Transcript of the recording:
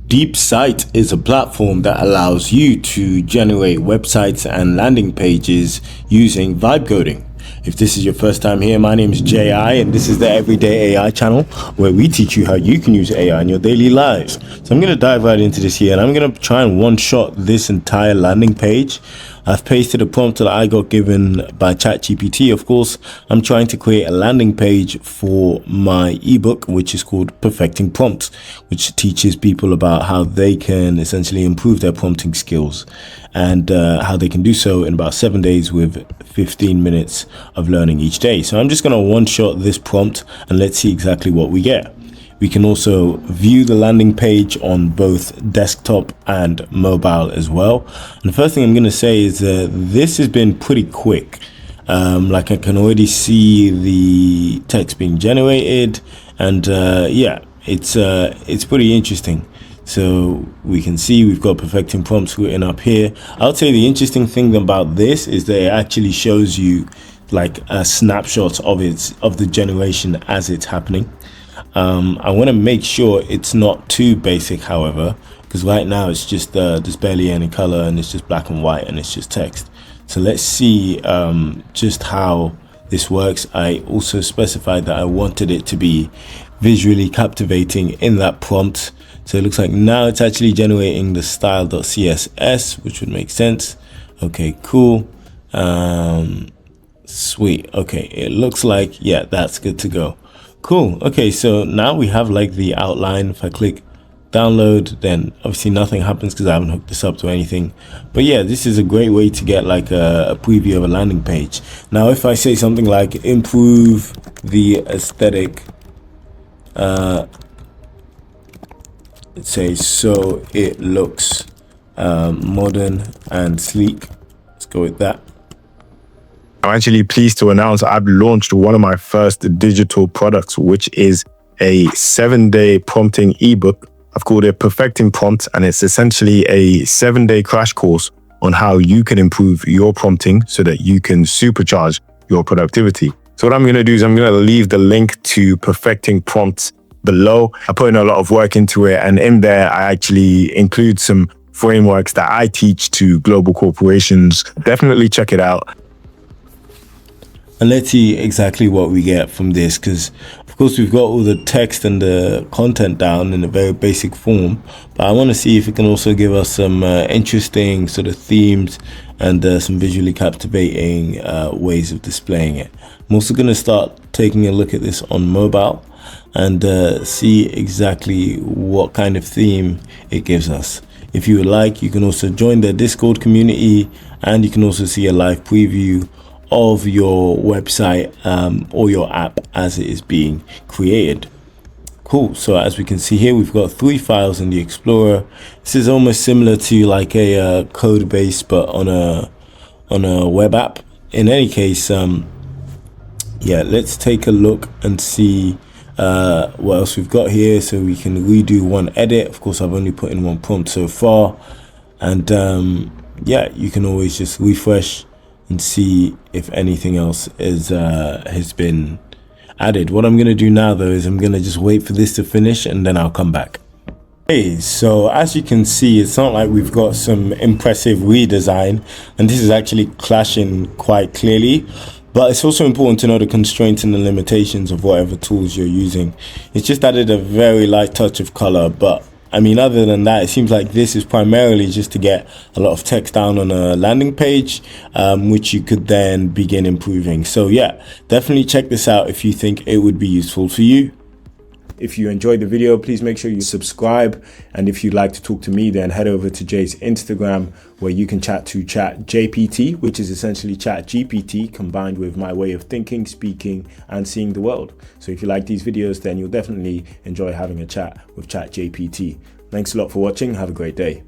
DeepSite is a platform that allows you to generate websites and landing pages using vibe coding. If this is your first time here, my name is J.I. and this is the Everyday AI channel where we teach you how you can use AI in your daily lives. So I'm going to dive right into this here and I'm going to try and one-shot this entire landing page. I've pasted a prompt that I got given by ChatGPT. Of course, I'm trying to create a landing page for my ebook, which is called Perfecting Prompts, which teaches people about how they can essentially improve their prompting skills and how they can do so in about 7 days with 15 minutes of learning each day. So I'm just going to one-shot this prompt and let's see exactly what we get. We can also view the landing page on both desktop and mobile as well. And the first thing I'm going to say is this has been pretty quick. Like I can already see the text being generated and yeah, it's pretty interesting. So we can see we've got Perfecting Prompts written up here. I would say the interesting thing about this is that it actually shows you like a snapshot of the generation as it's happening. I want to make sure it's not too basic, however, because right now it's just there's barely any color and it's just black and white and it's just text. So let's see just how this works. I also specified that I wanted it to be visually captivating in that prompt. So it looks like now it's actually generating the style.css, which would make sense. Okay, cool. Sweet. Okay, it looks like, yeah, that's good to go. Cool. Okay, so now we have like the outline. If I click download, then obviously nothing happens because I haven't hooked this up to anything. But yeah, this is a great way to get like a preview of a landing page. Now, if I say something like improve the aesthetic, let's say so it looks modern and sleek. Let's go with that. I'm actually pleased to announce I've launched one of my first digital products, which is a 7-day prompting ebook. I've called it Perfecting Prompts, and it's essentially a 7-day crash course on how you can improve your prompting so that you can supercharge your productivity. So what I'm going to do is I'm going to leave the link to Perfecting Prompts below. I put in a lot of work into it, and in there I actually include some frameworks that I teach to global corporations. Definitely check it out. And let's see exactly what we get from this, because of course we've got all the text and the content down in a very basic form, but I want to see if it can also give us some interesting sort of themes and some visually captivating ways of displaying it. I'm also going to start taking a look at this on mobile and see exactly what kind of theme it gives us. If you would like, you can also join the Discord community and you can also see a live preview of your website or your app as it is being created. Cool. So as we can see here, we've got 3 files in the Explorer. This is almost similar to like a code base, but on a web app. In any case, yeah, let's take a look and see what else we've got here. So we can redo one edit. Of course, I've only put in one prompt so far, and yeah, you can always just refresh and see if anything else has been added. What I'm going to do now though is I'm going to just wait for this to finish and then I'll come back. Okay, so as you can see, it's not like we've got some impressive redesign, and this is actually clashing quite clearly. But it's also important to know the constraints and the limitations of whatever tools you're using. It's just added a very light touch of color, but I mean, other than that, it seems like this is primarily just to get a lot of text down on a landing page, which you could then begin improving. So yeah, definitely check this out if you think it would be useful for you. If you enjoyed the video, please make sure you subscribe. And if you'd like to talk to me, then head over to Jay's Instagram, where you can chat to ChatJPT, which is essentially ChatGPT combined with my way of thinking, speaking, and seeing the world. So if you like these videos, then you'll definitely enjoy having a chat with ChatJPT. Thanks a lot for watching. Have a great day.